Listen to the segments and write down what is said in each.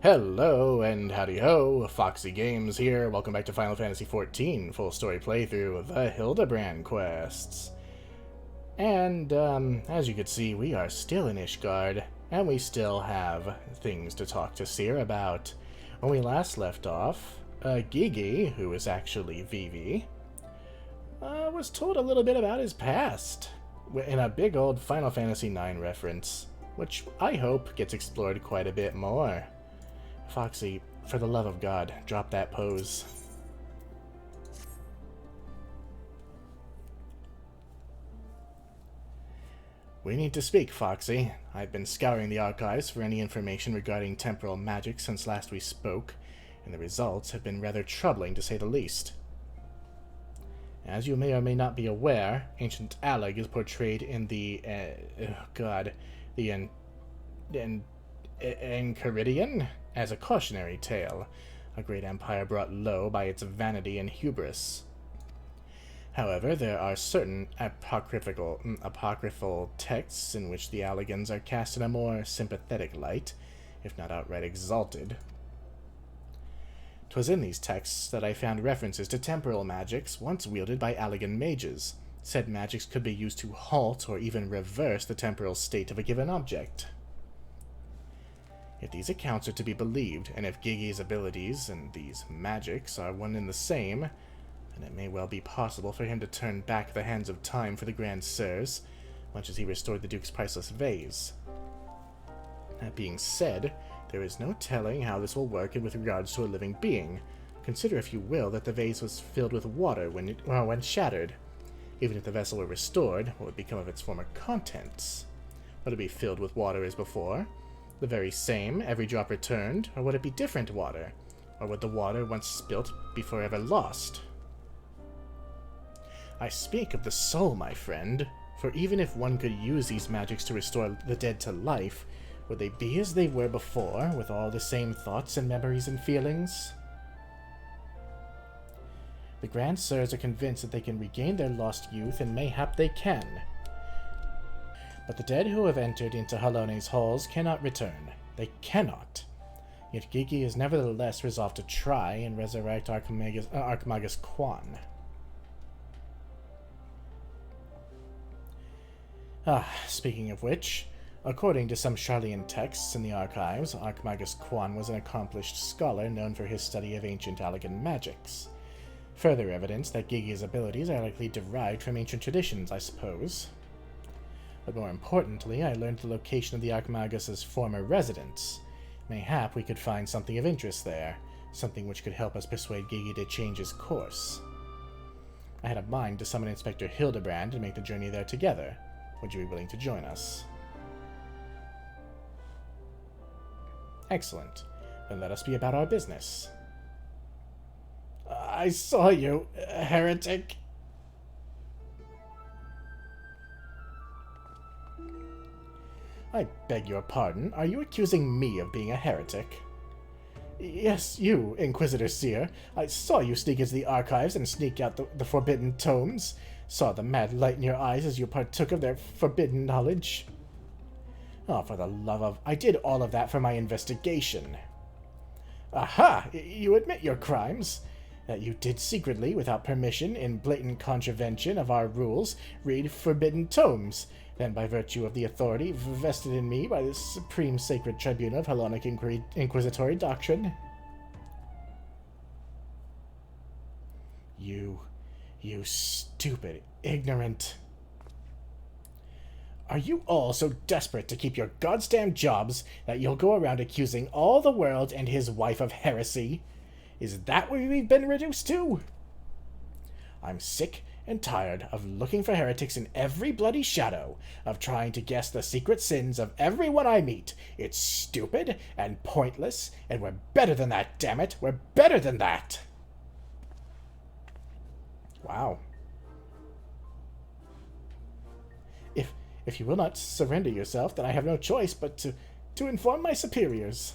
Hello and howdy ho, Foxy Games here. Welcome back to Final Fantasy XIV full story playthrough, the Hildibrand quests. And as you can see, we are still in Ishgard, and we still have things to talk to Seer about. When we last left off, Gigi, who is actually Vivi, was told a little bit about his past in a big old Final Fantasy IX reference, which I hope gets explored quite a bit more. Foxy, for the love of God, drop that pose. We need to speak, Foxy. I've been scouring the archives for any information regarding temporal magic since last we spoke, and the results have been rather troubling to say the least. As you may or may not be aware, ancient Alleg is portrayed in the, Enchiridion as a cautionary tale, a great empire brought low by its vanity and hubris. However, there are certain apocryphal texts in which the Allegans are cast in a more sympathetic light, if not outright exalted. 'Twas in these texts that I found references to temporal magics once wielded by Allegan mages. Said magics could be used to halt or even reverse the temporal state of a given object. If these accounts are to be believed, and if Gigi's abilities and these magics are one and the same, then it may well be possible for him to turn back the hands of time for the Grand Sirs, much as he restored the Duke's priceless vase. That being said, there is no telling how this will work with regards to a living being. Consider, if you will, that the vase was filled with water when shattered. Even if the vessel were restored, what would become of its former contents? Would it be filled with water as before? The very same, every drop returned, or would it be different water? Or would the water once spilt be forever lost? I speak of the soul, my friend, for even if one could use these magics to restore the dead to life, would they be as they were before, with all the same thoughts and memories and feelings? The Grand Sirs are convinced that they can regain their lost youth, and mayhap they can. But the dead who have entered into Halone's halls cannot return. They cannot. Yet Gigi is nevertheless resolved to try and resurrect Archimagus Quan. Speaking of which, according to some Charlian texts in the archives, Archimagus Quan was an accomplished scholar known for his study of ancient Allegan magics. Further evidence that Gigi's abilities are likely derived from ancient traditions, I suppose. But more importantly, I learned the location of the Archimagus' former residence. Mayhap we could find something of interest there, something which could help us persuade Gigi to change his course. I had a mind to summon Inspector Hildibrand and make the journey there together. Would you be willing to join us? Excellent. Then let us be about our business. I saw you, heretic. I beg your pardon. Are you accusing me of being a heretic? Yes, you, Inquisitor Seer. I saw you sneak into the archives and sneak out the forbidden tomes. Saw the mad light in your eyes as you partook of their forbidden knowledge. Oh, for the love of... I did all of that for my investigation. Aha! You admit your crimes. That you did secretly, without permission, in blatant contravention of our rules, read forbidden tomes. Then, by virtue of the authority vested in me by the supreme sacred tribunal of Hellenic Inquisitory doctrine. You stupid, ignorant... Are you all so desperate to keep your goddamn jobs that you'll go around accusing all the world and his wife of heresy? Is that what we've been reduced to? I'm sick and tired of looking for heretics in every bloody shadow, of trying to guess the secret sins of everyone I meet. It's stupid and pointless, and we're better than that, damn it! We're better than that! Wow. If you will not surrender yourself, then I have no choice but to inform my superiors.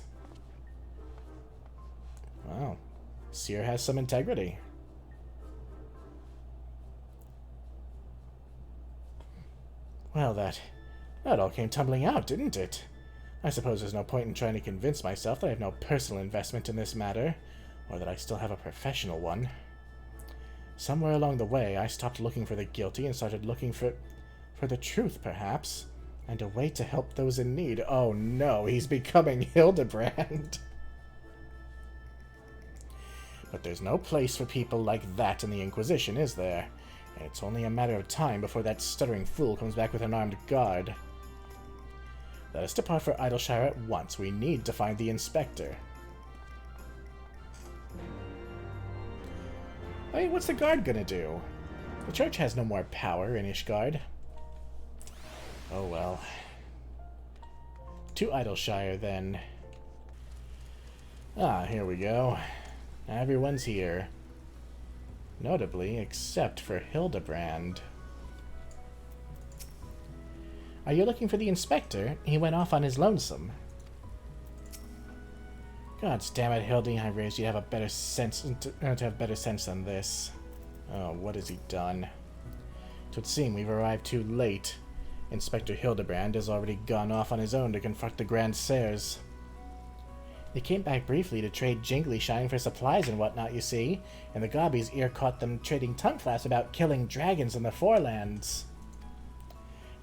Wow. Seer has some integrity. Well, that all came tumbling out, didn't it? I suppose there's no point in trying to convince myself that I have no personal investment in this matter, or that I still have a professional one. Somewhere along the way, I stopped looking for the guilty and started looking for the truth, perhaps, and a way to help those in need. Oh no, he's becoming Hildibrand. But there's no place for people like that in the Inquisition, is there? And it's only a matter of time before that stuttering fool comes back with an armed guard. Let us depart for Idleshire at once. We need to find the inspector. I mean, what's the guard gonna do? The church has no more power in Ishgard. Oh well. To Idleshire, then. Ah, here we go. Everyone's here. Notably, except for Hildibrand. Are you looking for the inspector? He went off on his lonesome. God damn it, Hildy! I raised you to have a better sense than this. Oh, what has he done? It would seem we've arrived too late. Inspector Hildibrand has already gone off on his own to confront the Grand Sirs. They came back briefly to trade jingly shine for supplies and whatnot, you see, and the Gobby's ear caught them trading tongue flaps about killing dragons in the Forelands.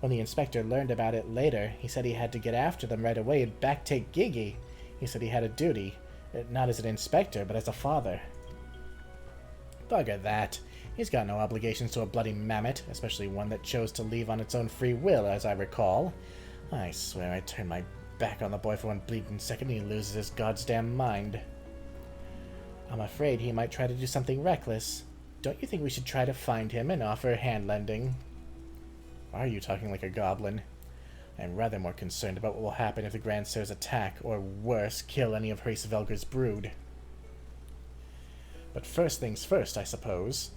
When the inspector learned about it later, he said he had to get after them right away and backtake Gigi. He said he had a duty, not as an inspector, but as a father. Bugger that. He's got no obligations to a bloody mammoth, especially one that chose to leave on its own free will, as I recall. I swear I turned my back on the boy for one bleeding second and he loses his goddamn mind. I'm afraid he might try to do something reckless. Don't you think we should try to find him and offer hand-lending? Why are you talking like a goblin? I'm rather more concerned about what will happen if the Grand Sirs attack, or worse, kill any of Hraesvelgr's brood. But first things first, I suppose.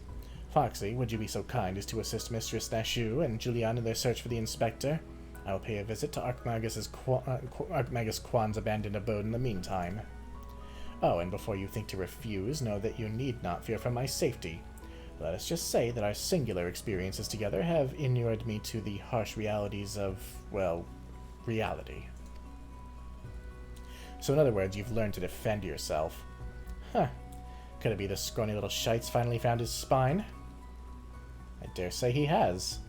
Foxy, would you be so kind as to assist Mistress Nashu and Julian in their search for the inspector? I will pay a visit to Archmagus Quan's abandoned abode in the meantime. Oh, and before you think to refuse, know that you need not fear for my safety. Let us just say that our singular experiences together have inured me to the harsh realities of, well, reality. So in other words, you've learned to defend yourself. Huh. Could it be the scrawny little shite's finally found his spine? I dare say he has.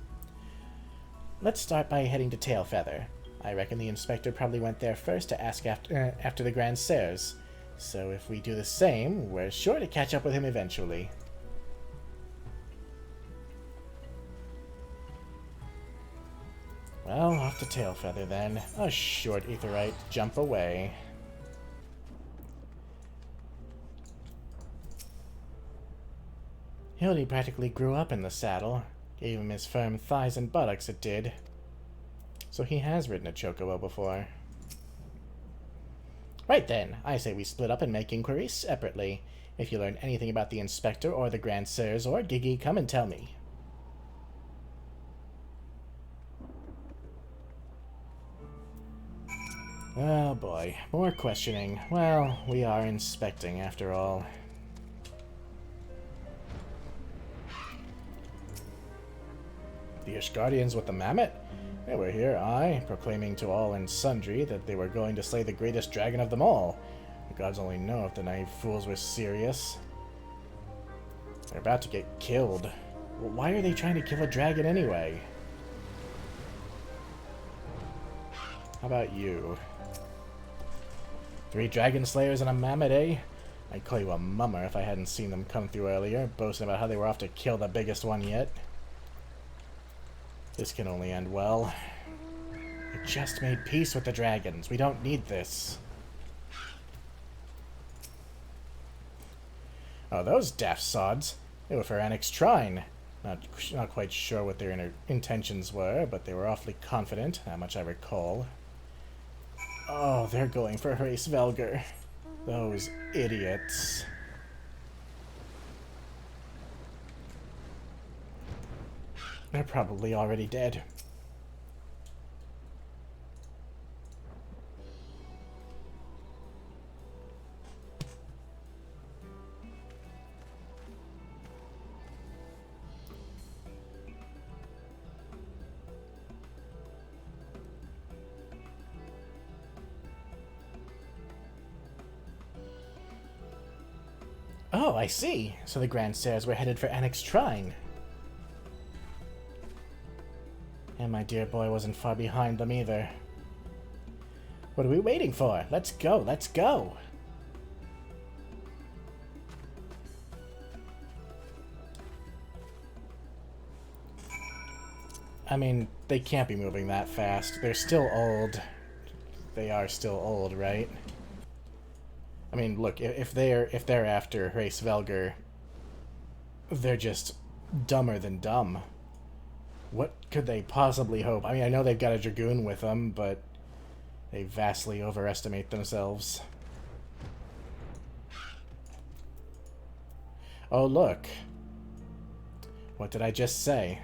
Let's start by heading to Tailfeather. I reckon the inspector probably went there first to ask after the Grand Sirs. So if we do the same, we're sure to catch up with him eventually. Well, off to Tailfeather then. A short aetheryte jump away. Hildy practically grew up in the saddle. Gave him his firm thighs and buttocks, it did. So he has ridden a chocobo before. Right then, I say we split up and make inquiries separately. If you learn anything about the inspector or the Grand Sirs or Gigi, come and tell me. Oh boy, more questioning. Well, we are inspecting after all. The Ishgardians with the mammoth? They were here, aye, proclaiming to all and sundry that they were going to slay the greatest dragon of them all. The gods only know if the naive fools were serious. They're about to get killed. Well, why are they trying to kill a dragon anyway? How about you? 3 dragon slayers and a mammoth, eh? I'd call you a mummer if I hadn't seen them come through earlier, boasting about how they were off to kill the biggest one yet. This can only end well. I just made peace with the dragons. We don't need this. Oh, those daft sods. They were for Annex Trine. Not quite sure what their intentions were, but they were awfully confident, that much I recall. Oh, they're going for Hraesvelgr. Those idiots. They're probably already dead. Oh, I see. So the Grandsires were headed for Annex Shrine. And my dear boy wasn't far behind them either. What are we waiting for? Let's go, let's go! I mean, they can't be moving that fast. They're still old. They are still old, right? I mean, look, if they're after Race Velger, they're just dumber than dumb. What could they possibly hope? I mean, I know they've got a Dragoon with them, but they vastly overestimate themselves. Oh, look. What did I just say?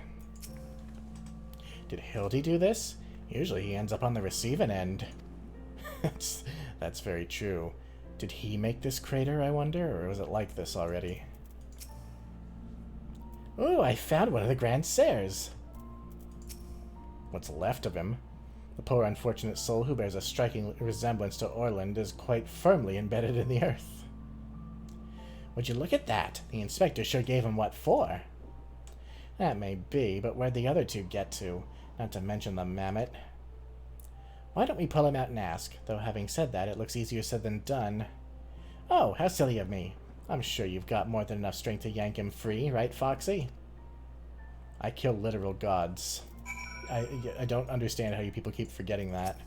Did Hildy do this? Usually he ends up on the receiving end. That's very true. Did he make this crater, I wonder? Or was it like this already? Ooh, I found one of the Grandsires. What's left of him? The poor unfortunate soul who bears a striking resemblance to Orland is quite firmly embedded in the earth. Would you look at that? The inspector sure gave him what for. That may be, but where'd the other two get to? Not to mention the mammoth. Why don't we pull him out and ask? Though having said that, it looks easier said than done. Oh, how silly of me. I'm sure you've got more than enough strength to yank him free, right, Foxy? I kill literal gods. I don't understand how you people keep forgetting that.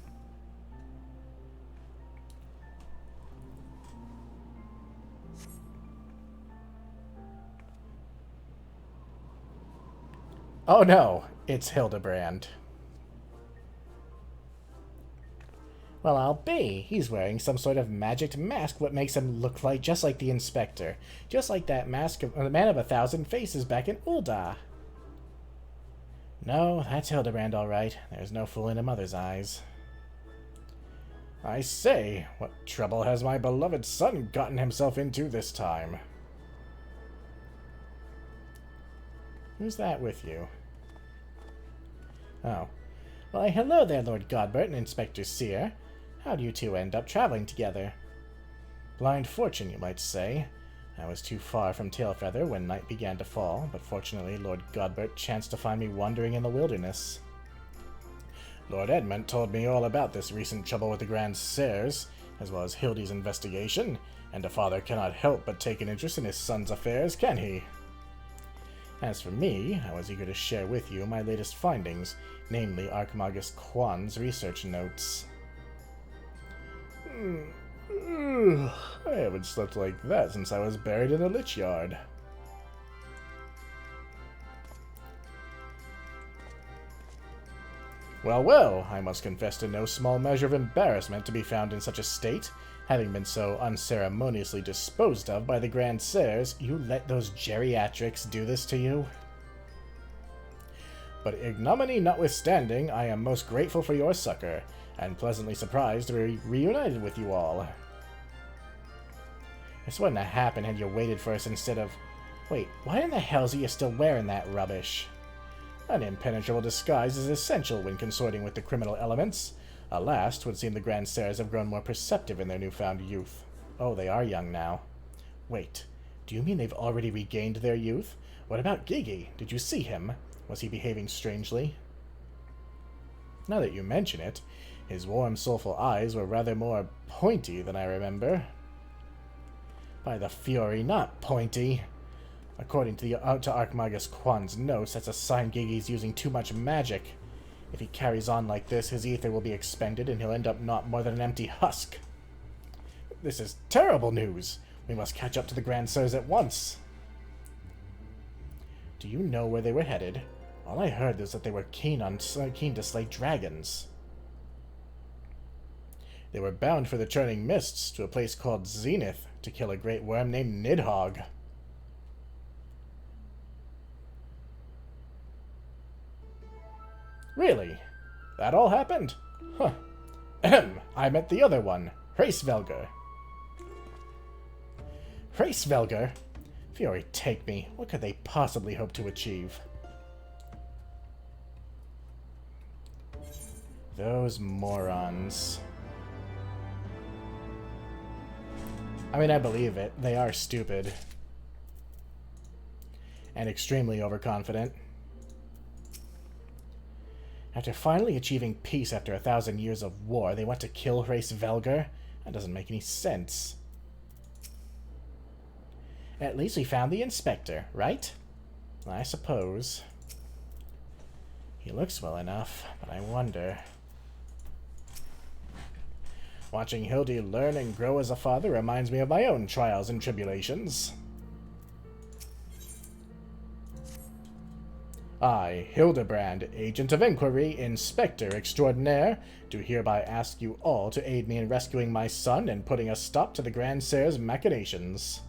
Oh no, it's Hildibrand. Well, I'll be. He's wearing some sort of magic mask what makes him look like just like the inspector. Just like that mask of the man of 1,000 faces back in Ul'dah. No, that's Hildibrand all right. There's no fool in a mother's eyes. I say, what trouble has my beloved son gotten himself into this time? Who's that with you? Oh. Why, hello there, Lord Godbert and Inspector Sear. How'd you two end up traveling together? Blind fortune, you might say. I was too far from Tailfeather when night began to fall, but fortunately Lord Godbert chanced to find me wandering in the wilderness. Lord Edmund told me all about this recent trouble with the Grandsires, as well as Hildy's investigation, and a father cannot help but take an interest in his son's affairs, can he? As for me, I was eager to share with you my latest findings, namely Archmagus Quan's research notes. I haven't slept like that since I was buried in a lich yard. Well, well, I must confess to no small measure of embarrassment to be found in such a state. Having been so unceremoniously disposed of by the Grandsires, you let those geriatrics do this to you? But ignominy notwithstanding, I am most grateful for your succor, and pleasantly surprised to be reunited with you all. This wouldn't have happened had you waited for us instead of... Wait, why in the hells are you still wearing that rubbish? An impenetrable disguise is essential when consorting with the criminal elements. Alas, 'twould seem the Grandsires have grown more perceptive in their newfound youth. Oh, they are young now. Wait, do you mean they've already regained their youth? What about Gigi? Did you see him? Was he behaving strangely? Now that you mention it, his warm, soulful eyes were rather more pointy than I remember. By the Fury, not pointy. According to Archmagus Quan's notes, that's a sign Gigi's using too much magic. If he carries on like this, his ether will be expended and he'll end up not more than an empty husk. This is terrible news. We must catch up to the Grandsires at once. Do you know where they were headed? All I heard was that they were keen to slay dragons. They were bound for the Churning Mists to a place called Zenith to kill a great worm named Nidhogg. Really? That all happened? Huh. Ahem. I met the other one, Hraesvelgr. Hraesvelgr? Fury take me. What could they possibly hope to achieve? Those morons. I mean, I believe it. They are stupid. And extremely overconfident. After finally achieving peace after 1,000 years of war, they want to kill race Velgar? That doesn't make any sense. At least we found the inspector, right? I suppose. He looks well enough, but I wonder... Watching Hildy learn and grow as a father reminds me of my own trials and tribulations. I, Hildibrand, Agent of Inquiry, Inspector Extraordinaire, do hereby ask you all to aid me in rescuing my son and putting a stop to the Grand Sire's machinations.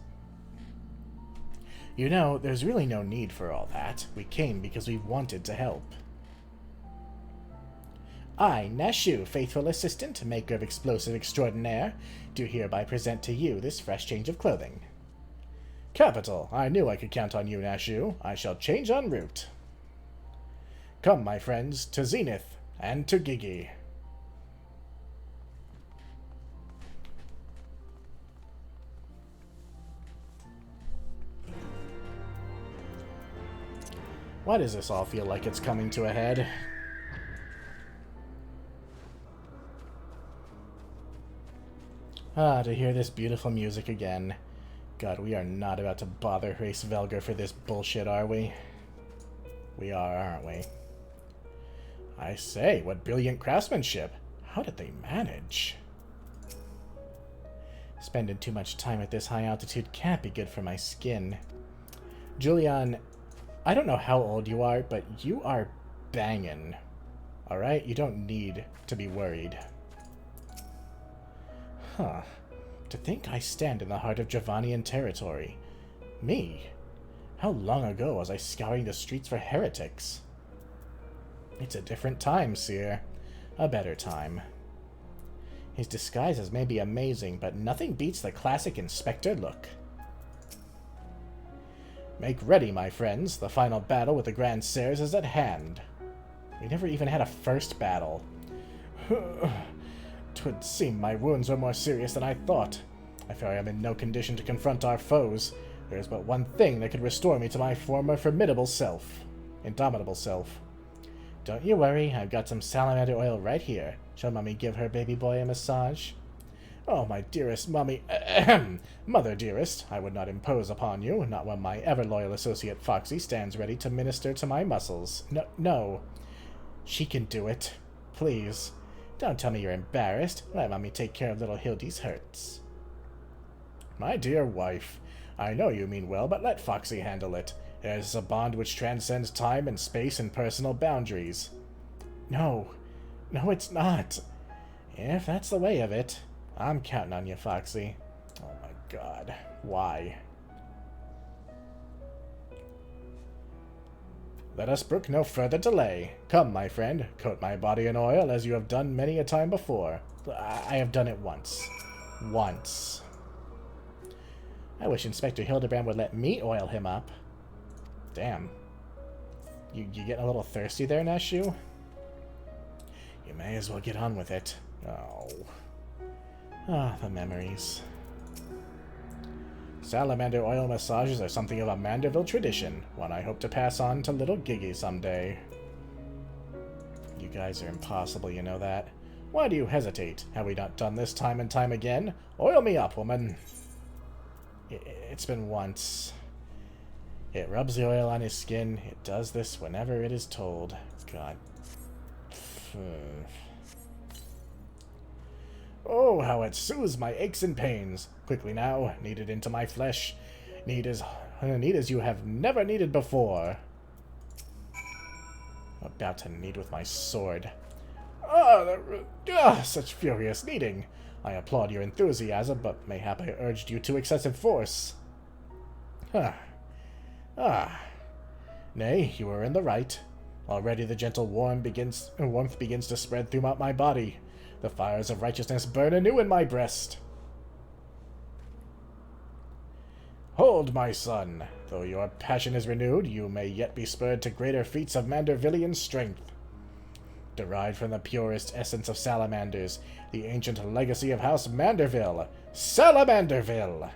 You know, there's really no need for all that. We came because we wanted to help. I, Nashu, faithful assistant, maker of explosive extraordinaire, do hereby present to you this fresh change of clothing. Capital! I knew I could count on you, Nashu. I shall change en route. Come, my friends, to Zenith and to Gigi. Why does this all feel like it's coming to a head? Ah, to hear this beautiful music again. God, we are not about to bother Race Velgar for this bullshit, are we? We are, aren't we? I say, what brilliant craftsmanship. How did they manage? Spending too much time at this high altitude can't be good for my skin. Julian, I don't know how old you are, but you are banging. Alright? You don't need to be worried. Huh. To think I stand in the heart of Javanian territory. Me? How long ago was I scouring the streets for heretics? It's a different time, Seer. A better time. His disguises may be amazing, but nothing beats the classic Inspector look. Make ready, my friends. The final battle with the Grand Sirs is at hand. We never even had a first battle. 'Twould seem my wounds were more serious than I thought. I fear I am in no condition to confront our foes. There is but one thing that could restore me to my former formidable self. Indomitable self. Don't you worry, I've got some salamander oil right here. Shall Mummy give her baby boy a massage? Oh, my dearest Mummy... Mother dearest, I would not impose upon you, not when my ever-loyal associate Foxy stands ready to minister to my muscles. No. She can do it. Please. Don't tell me you're embarrassed. Let Mummy take care of little Hildy's hurts. My dear wife, I know you mean well, but let Foxy handle it. There's a bond which transcends time and space and personal boundaries. No, it's not. If that's the way of it, I'm counting on you, Foxy. Oh my god, why? Let us brook no further delay. Come, my friend, coat my body in oil as you have done many a time before. I have done it once. Once. I wish Inspector Hildibrand would let me oil him up. Damn. You getting a little thirsty there, Nashu? You may as well get on with it. Oh. Ah, the memories. Salamander oil massages are something of a Manderville tradition, one I hope to pass on to little Gigi someday. You guys are impossible, you know that. Why do you hesitate? Have we not done this time and time again? Oil me up, woman. It's been once. It rubs the oil on his skin. It does this whenever it is told. God. Oh, how it soothes my aches and pains. Quickly now, knead it into my flesh. Knead as you have never kneaded before. About to knead with my sword. Such furious kneading. I applaud your enthusiasm, but mayhap I urged you to excessive force. Nay, you are in the right. Already the gentle warmth begins to spread throughout my body. The fires of righteousness burn anew in my breast. Hold, my son. Though your passion is renewed, you may yet be spurred to greater feats of Mandervillian strength. Derived from the purest essence of salamanders, the ancient legacy of House Manderville. Salamanderville!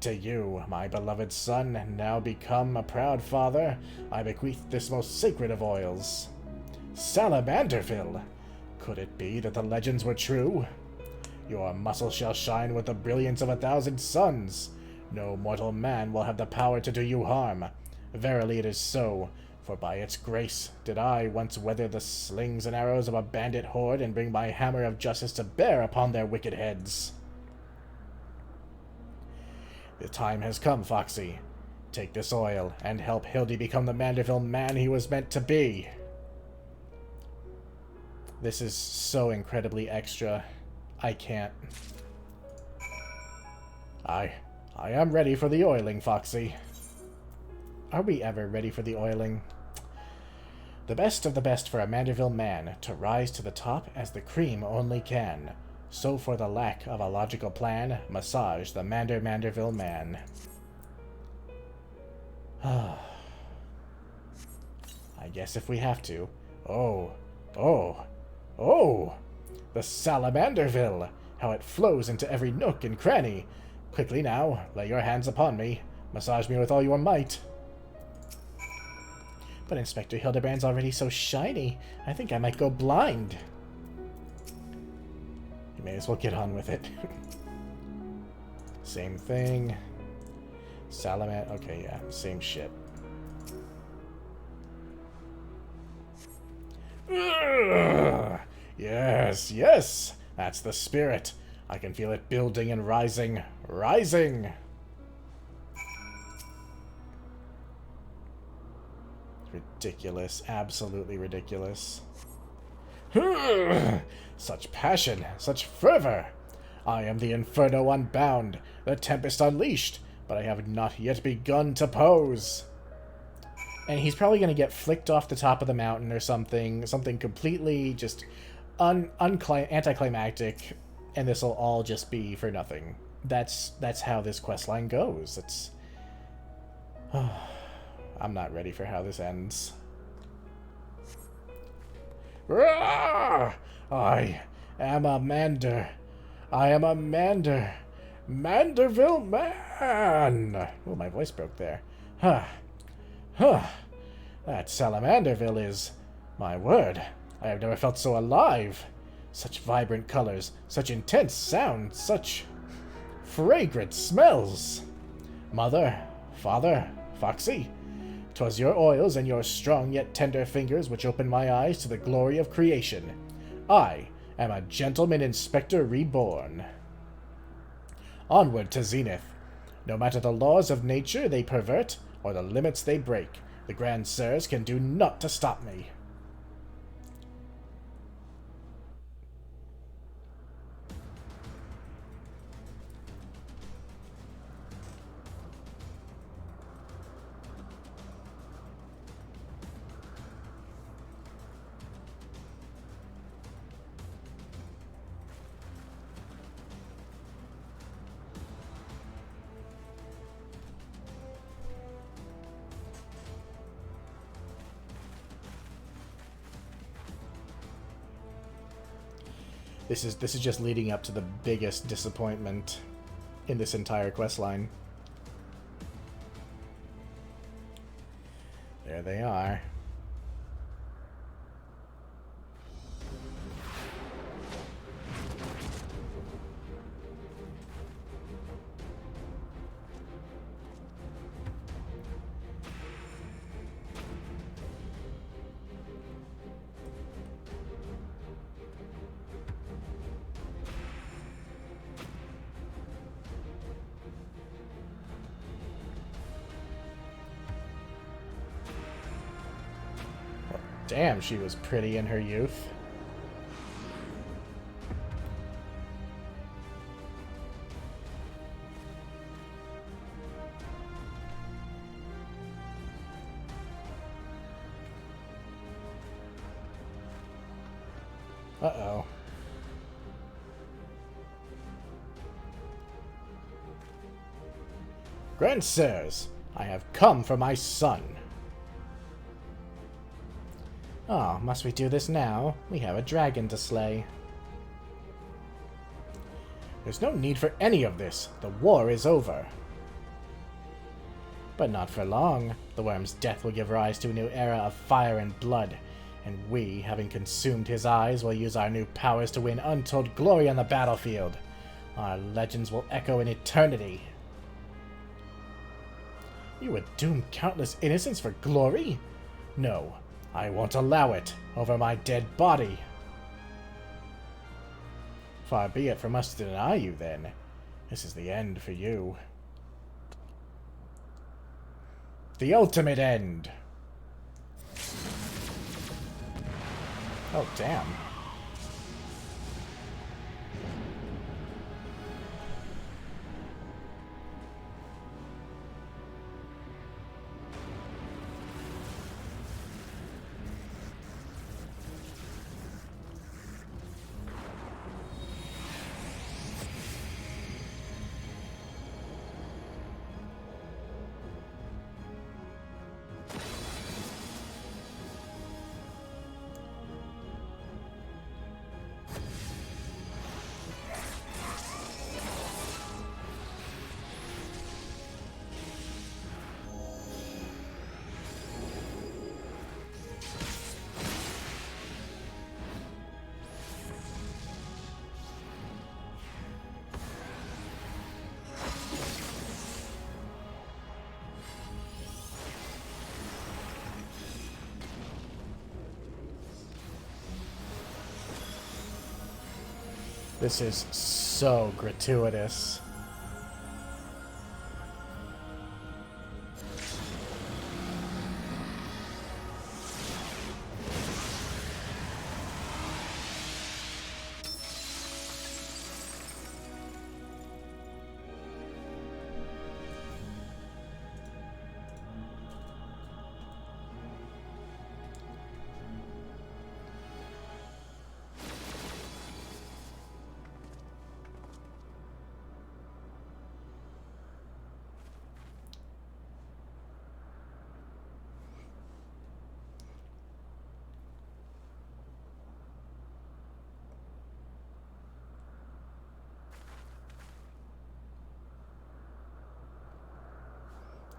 to you, my beloved son, now become a proud father, I bequeath this most sacred of oils. Salamanderville! Could it be that the legends were true? Your muscle shall shine with the brilliance of 1,000 suns. No mortal man will have the power to do you harm. Verily it is so, for by its grace did I once weather the slings and arrows of a bandit horde and bring my hammer of justice to bear upon their wicked heads. The time has come, Foxy. Take this oil and help Hildy become the Manderville man he was meant to be. This is so incredibly extra. I can't. I am ready for the oiling, Foxy. Are we ever ready for the oiling? The best of the best for a Manderville man, to rise to the top as the cream only can. So for the lack of a logical plan, massage the Manderville man. I guess if we have to. Oh! The Salamanderville! How it flows into every nook and cranny! Quickly now, lay your hands upon me. Massage me with all your might. But Inspector Hildibrand's already so shiny, I think I might go blind. You may as well get on with it. Same thing. Okay, yeah, same shit. Ugh! Yes, that's the spirit. I can feel it building and rising. Ridiculous, absolutely ridiculous. Such passion, such fervor. I am the Inferno unbound, the Tempest unleashed, but I have not yet begun to pose. And he's probably going to get flicked off the top of the mountain or something completely just anticlimactic, and this will all just be for nothing. That's how this questline goes. It's... I'm not ready for how this ends. I am a Mander. I am a Mander. Manderville man! Oh, my voice broke there. That Salamanderville is... My word, I have never felt so alive. Such vibrant colors, such intense sounds, such fragrant smells. Mother, father, Foxy, 'twas your oils and your strong yet tender fingers which opened my eyes to the glory of creation. I am a gentleman inspector reborn. Onward to zenith. No matter the laws of nature they pervert, or the limits they break, the Grand Sirs can do naught to stop me. This is just leading up to the biggest disappointment in this entire questline. There they are. Damn, she was pretty in her youth. Uh-oh. Grand Sirs, I have come for my son. Oh, must we do this now? We have a dragon to slay. There's no need for any of this. The war is over. But not for long. The worm's death will give rise to a new era of fire and blood, and we, having consumed his eyes, will use our new powers to win untold glory on the battlefield. Our legends will echo in eternity. You would doom countless innocents for glory? No, I won't allow it over my dead body. Far be it from us to deny you, then. This is the end for you. The ultimate end! Oh, damn. This is so gratuitous.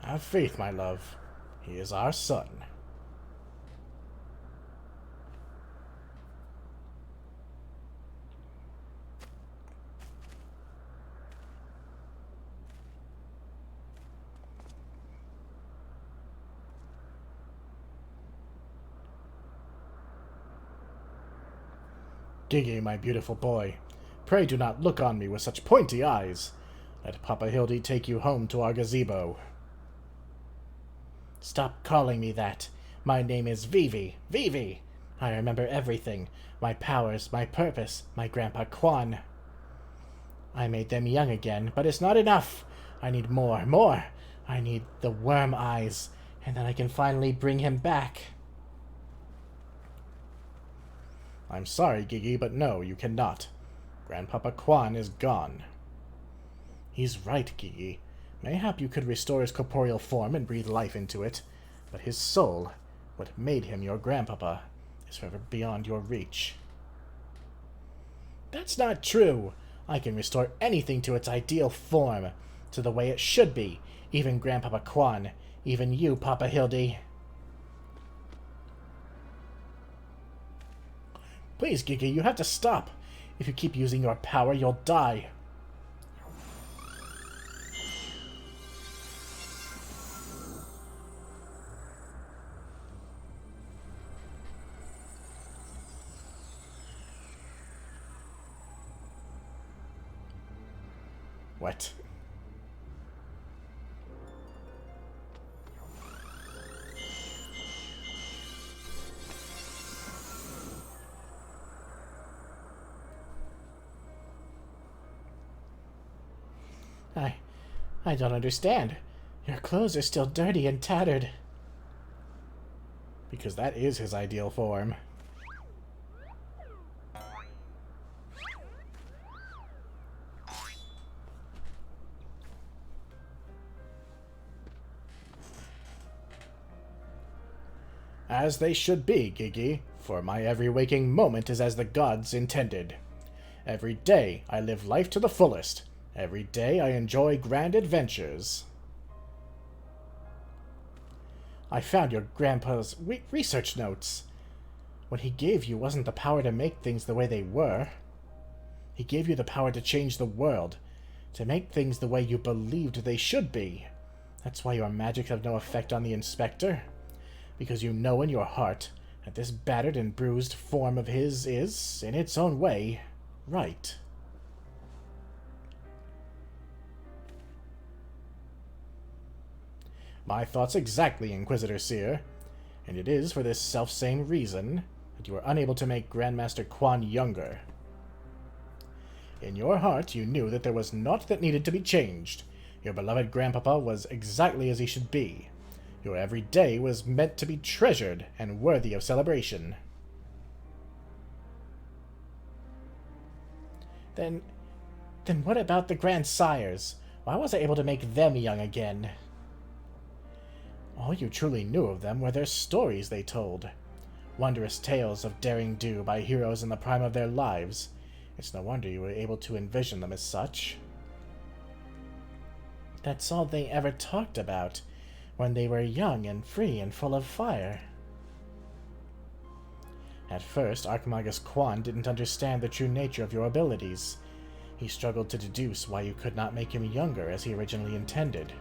Have faith, my love. He is our son. Gigi, my beautiful boy, pray do not look on me with such pointy eyes. Let Papa Hildy take you home to our gazebo. Stop calling me that. My name is Vivi. Vivi! I remember everything. My powers, my purpose, my Grandpa Quan. I made them young again, but it's not enough. I need more. I need the worm eyes, and then I can finally bring him back. I'm sorry, Gigi, but no, you cannot. Grandpapa Quan is gone. He's right, Gigi. Mayhap you could restore his corporeal form and breathe life into it, but his soul, what made him your grandpapa, is forever beyond your reach. That's not true. I can restore anything to its ideal form, to the way it should be, even Grandpapa Quan, even you, Papa Hildy. Please, Gigi, you have to stop. If you keep using your power, you'll die. What? I don't understand. Your clothes are still dirty and tattered. Because that is his ideal form. As they should be, Gigi, for my every waking moment is as the gods intended. Every day I live life to the fullest. Every day I enjoy grand adventures. I found your grandpa's research notes. What he gave you wasn't the power to make things the way they were. He gave you the power to change the world, to make things the way you believed they should be. That's why your magic have no effect on the Inspector. Because you know in your heart that this battered and bruised form of his is, in its own way, right. My thoughts exactly, Inquisitor Seer, and it is for this selfsame reason that you were unable to make Grandmaster Quan younger. In your heart, you knew that there was naught that needed to be changed. Your beloved Grandpapa was exactly as he should be. Your every day was meant to be treasured and worthy of celebration. Then what about the grandsires? Why was I able to make them young again? All you truly knew of them were their stories they told. Wondrous tales of daring do by heroes in the prime of their lives. It's no wonder you were able to envision them as such. That's all they ever talked about, when they were young and free and full of fire. At first, Archmagus Quan didn't understand the true nature of your abilities. He struggled to deduce why you could not make him younger as he originally intended.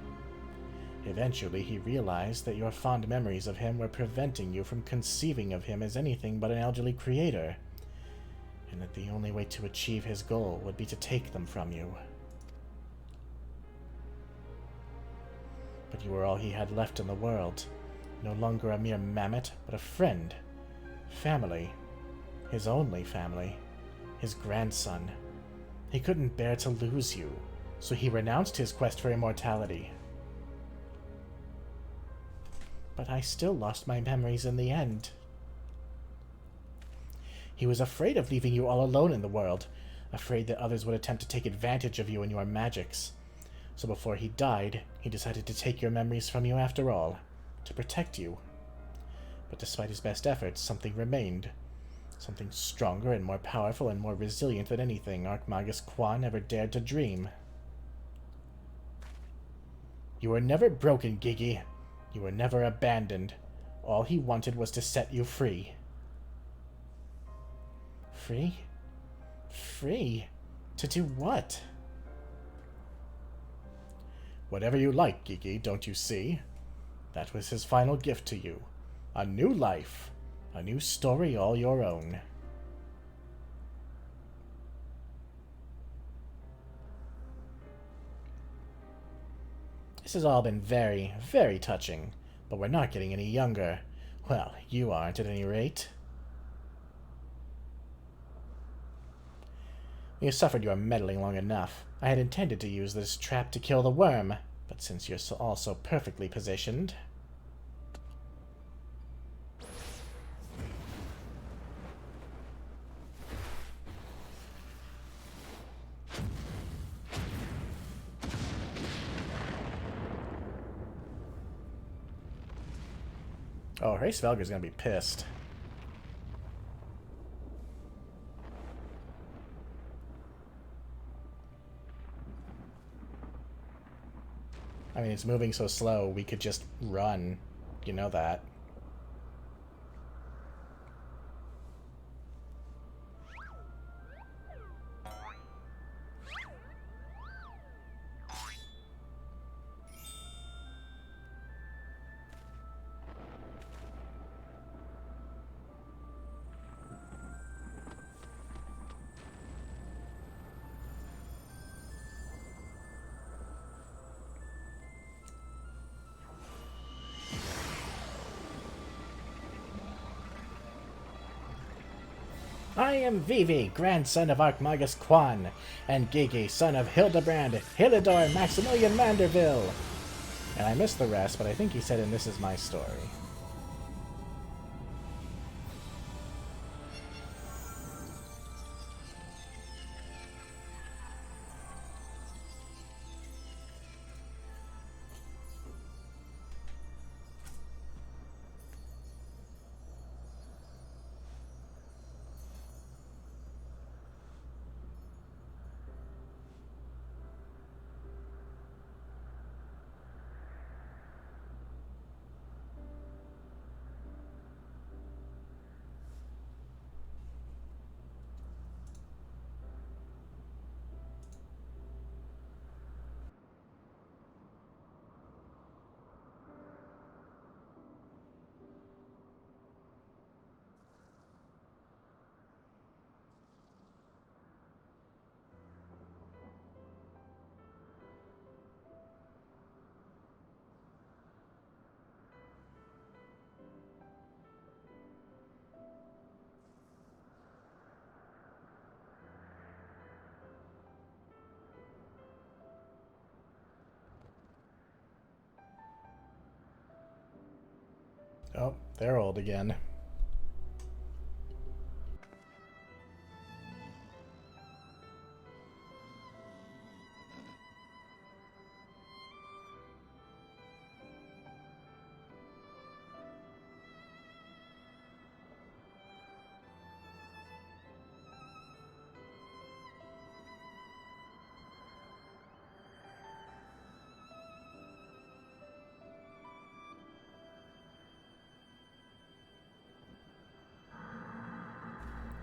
Eventually, he realized that your fond memories of him were preventing you from conceiving of him as anything but an elderly creator, and that the only way to achieve his goal would be to take them from you. But you were all he had left in the world, no longer a mere mammoth, but a friend, family, his only family, his grandson. He couldn't bear to lose you, so he renounced his quest for immortality. But I still lost my memories in the end. He was afraid of leaving you all alone in the world, afraid that others would attempt to take advantage of you and your magics. So before he died, he decided to take your memories from you after all, to protect you. But despite his best efforts, something remained. Something stronger and more powerful and more resilient than anything Archmagus Quan ever dared to dream. You were never broken, Gigi. You were never abandoned. All he wanted was to set you free. Free? Free? To do what? Whatever you like, Gigi, don't you see? That was his final gift to you. A new life. A new story all your own. This has all been very, very touching, but we're not getting any younger. Well, you aren't at any rate. You suffered your meddling long enough. I had intended to use this trap to kill the worm, but since you're all so perfectly positioned... Oh, Race Velga's gonna be pissed. I mean, it's moving so slow, we could just run. You know that. I am Vivi, grandson of Archmagus Quan, and Gigi, son of Hildibrand, Hilidor, Maximilian Manderville. And I missed the rest, but I think he said in This Is My Story. Oh, they're old again.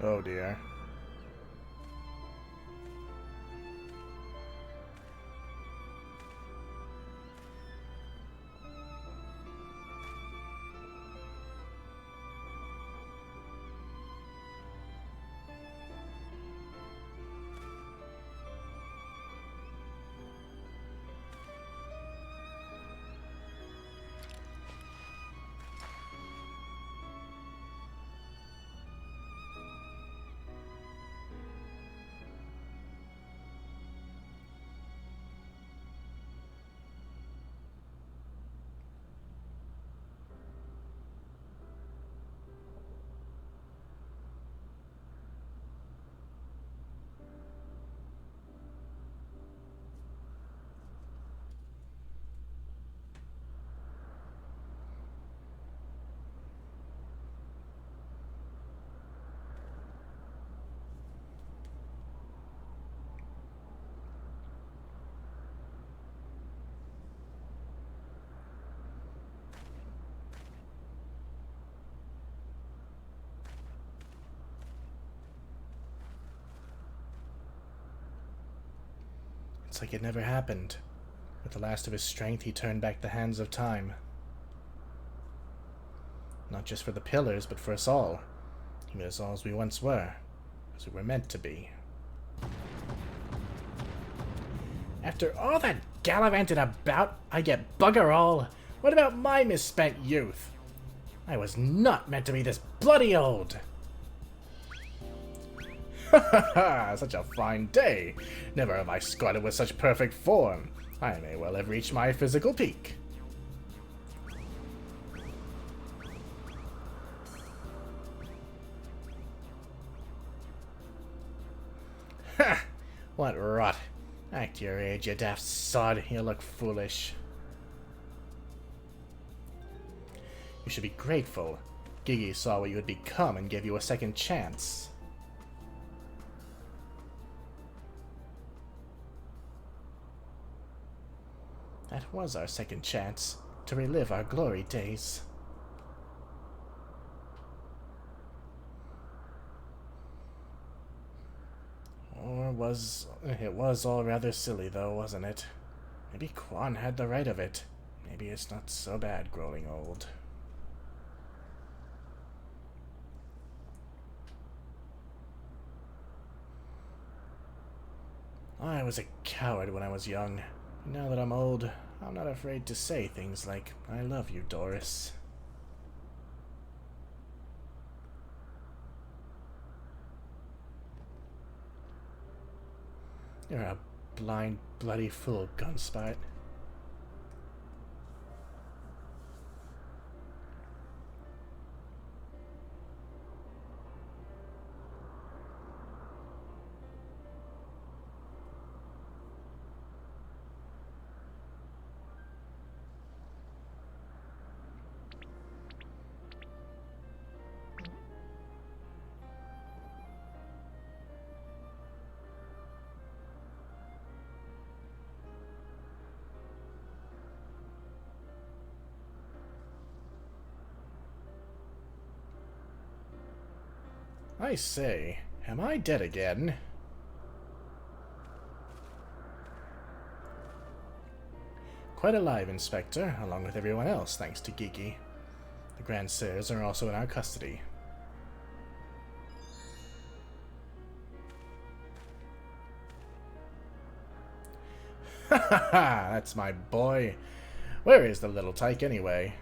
Oh dear. It's like it never happened. With the last of his strength, he turned back the hands of time. Not just for the pillars, but for us all. He made us all as we once were. As we were meant to be. After all that gallivanting about, I get bugger all. What about my misspent youth? I was not meant to be this bloody old. Ha ha ha! Such a fine day. Never have I squatted with such perfect form. I may well have reached my physical peak. Ha! What rot. Act your age, you daft sod. You look foolish. You should be grateful. Gigi saw what you had become and gave you a second chance. That was our second chance, to relive our glory days. Or it was all rather silly though, wasn't it? Maybe Quan had the right of it. Maybe it's not so bad growing old. I was a coward when I was young. Now that I'm old, I'm not afraid to say things like, I love you, Doris. You're a blind, bloody fool, Gunspot. I say, am I dead again? Quite alive, Inspector, along with everyone else, thanks to Gigi. The Grand Sirs are also in our custody. Ha ha ha! That's my boy. Where is the little tyke anyway?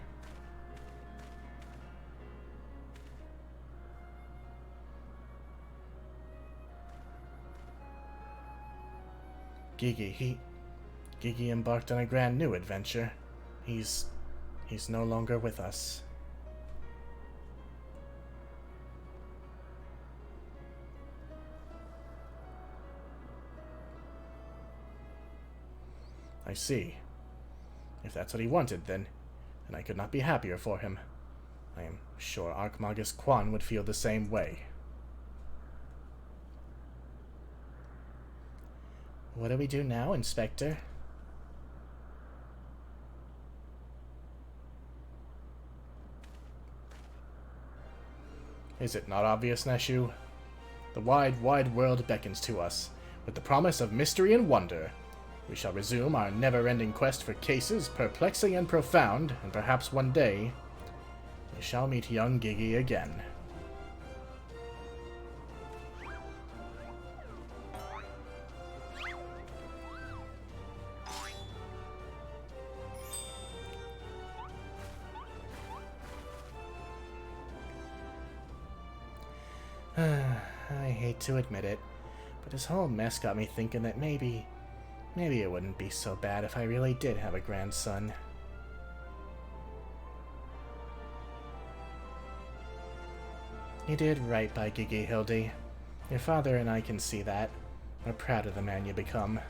Gigi embarked on a grand new adventure. He's no longer with us. I see. If that's what he wanted, then I could not be happier for him. I am sure Archmagus Quan would feel the same way. What do we do now, Inspector? Is it not obvious, Neshu? The wide, wide world beckons to us, with the promise of mystery and wonder. We shall resume our never-ending quest for cases perplexing and profound, and perhaps one day we shall meet young Gigi again. I hate to admit it, but this whole mess got me thinking that maybe it wouldn't be so bad if I really did have a grandson. You did right by Gigi, Hildy. Your father and I can see that. We're proud of the man you become.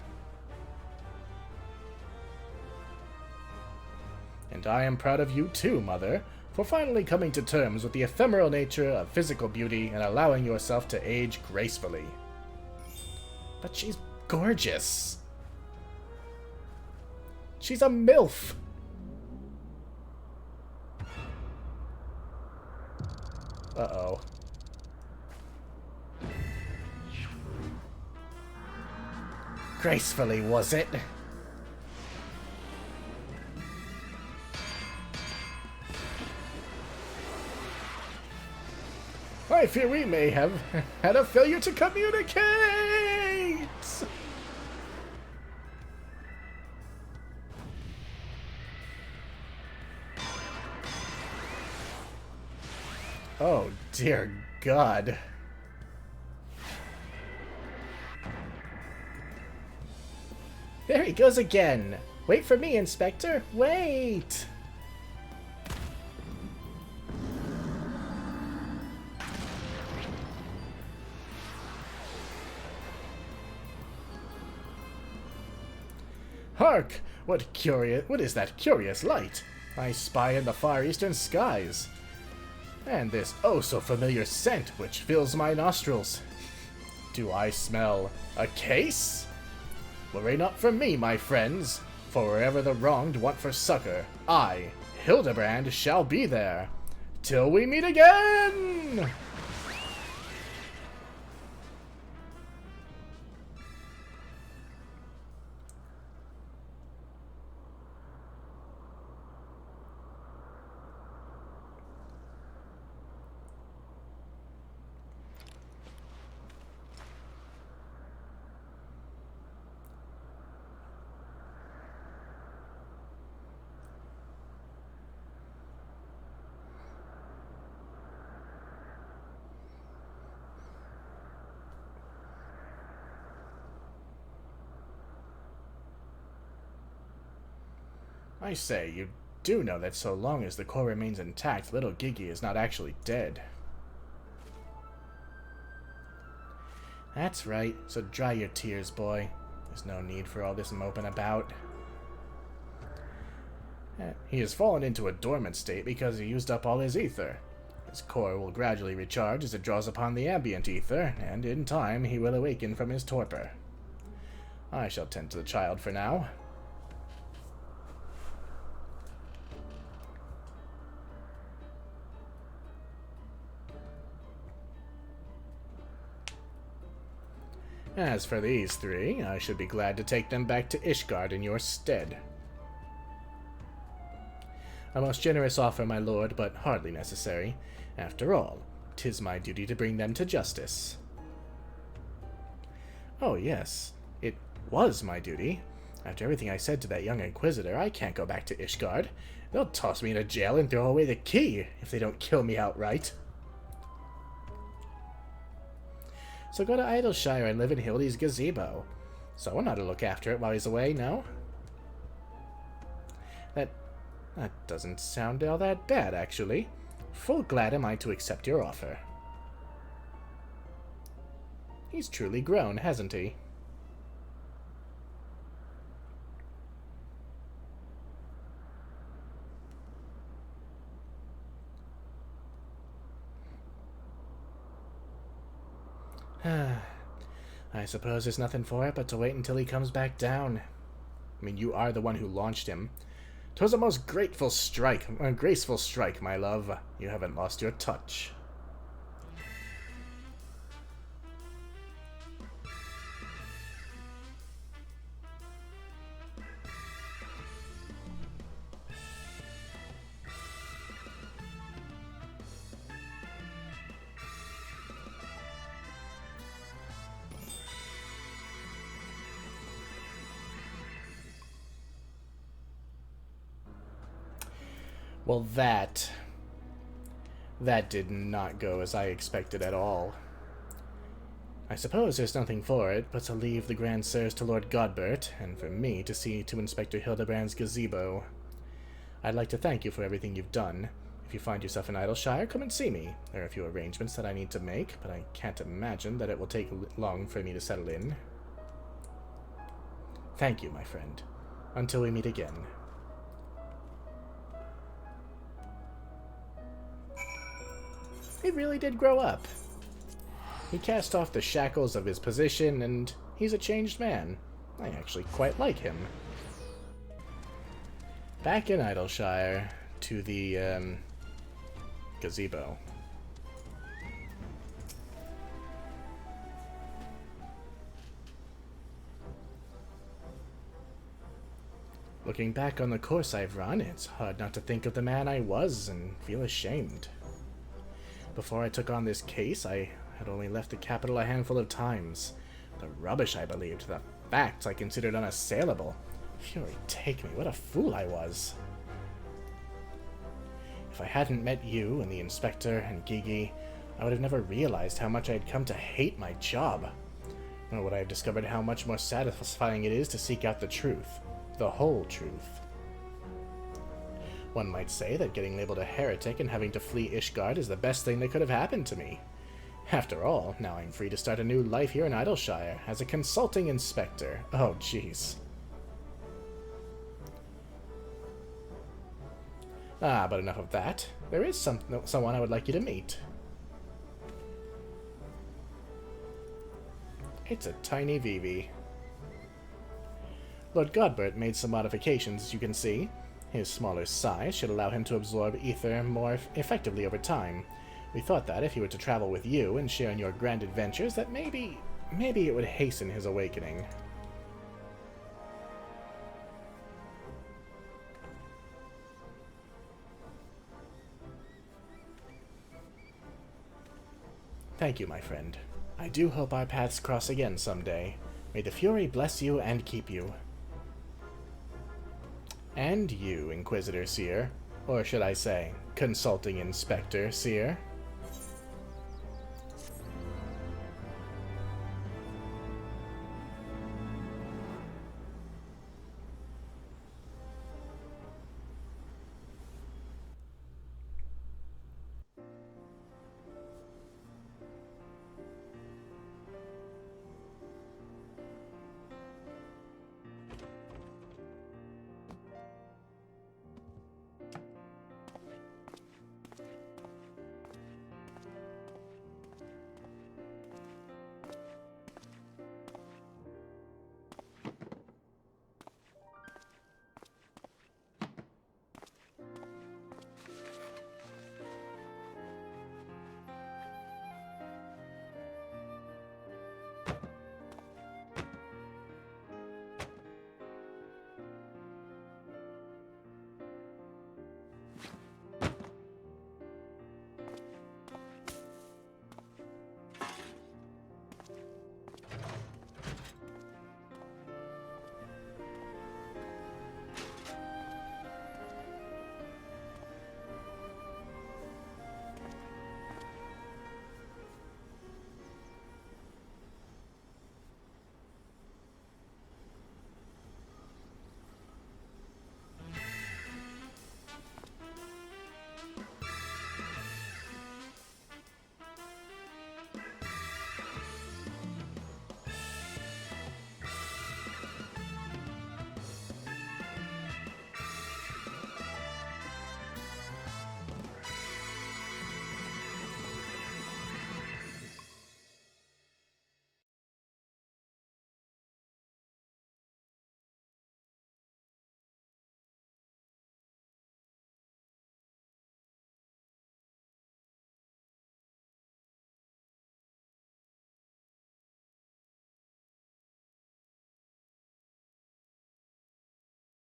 And I am proud of you too, Mother, for finally coming to terms with the ephemeral nature of physical beauty and allowing yourself to age gracefully. But she's gorgeous. She's a MILF. Uh-oh. Gracefully, was it? I fear we may have had a failure to communicate! Oh, dear God. There he goes again! Wait for me, Inspector! Wait! Hark! What is that curious light? I spy in the far eastern skies. And this oh-so-familiar scent which fills my nostrils. Do I smell a case? Worry not for me, my friends, for wherever the wronged want for succor, I, Hildibrand, shall be there. Till we meet again! I say, you do know that so long as the core remains intact, little Gigi is not actually dead. That's right, so dry your tears, boy. There's no need for all this moping about. He has fallen into a dormant state because he used up all his ether. His core will gradually recharge as it draws upon the ambient ether, and in time he will awaken from his torpor. I shall tend to the child for now. As for these three, I should be glad to take them back to Ishgard in your stead. A most generous offer, my lord, but hardly necessary. After all, 'tis my duty to bring them to justice. Oh yes, it was my duty. After everything I said to that young Inquisitor, I can't go back to Ishgard. They'll toss me into jail and throw away the key if they don't kill me outright. So go to Idleshire and live in Hildy's gazebo. Someone ought to look after it while he's away, no? That doesn't sound all that bad, actually. Full glad am I to accept your offer. He's truly grown, hasn't he? I suppose there's nothing for it but to wait until he comes back down. I mean, you are the one who launched him. 'Twas a most graceful strike, my love. You haven't lost your touch. Well, that did not go as I expected at all. I suppose there's nothing for it but to leave the Grand Sirs to Lord Godbert, and for me to see to Inspector Hildibrand's gazebo. I'd like to thank you for everything you've done. If you find yourself in Idleshire, come and see me. There are a few arrangements that I need to make, but I can't imagine that it will take long for me to settle in. Thank you, my friend. Until we meet again. He really did grow up. He cast off the shackles of his position, and he's a changed man. I actually quite like him. Back in Idleshire, to the, gazebo. Looking back on the course I've run, it's hard not to think of the man I was and feel ashamed. Before I took on this case, I had only left the capital a handful of times. The rubbish I believed, the facts I considered unassailable. Fury take me, what a fool I was. If I hadn't met you and the Inspector and Gigi, I would have never realized how much I had come to hate my job. Nor would I have discovered how much more satisfying it is to seek out the truth. The whole truth. One might say that getting labeled a heretic and having to flee Ishgard is the best thing that could have happened to me. After all, now I'm free to start a new life here in Idleshire, as a consulting inspector. Oh, jeez. But enough of that. There is someone I would like you to meet. It's a tiny Vivi. Lord Godbert made some modifications, as you can see. His smaller size should allow him to absorb ether more effectively over time. We thought that if he were to travel with you and share in your grand adventures, that maybe it would hasten his awakening. Thank you, my friend. I do hope our paths cross again someday. May the Fury bless you and keep you. And you, Inquisitor Seer. Or should I say, Consulting Inspector Seer.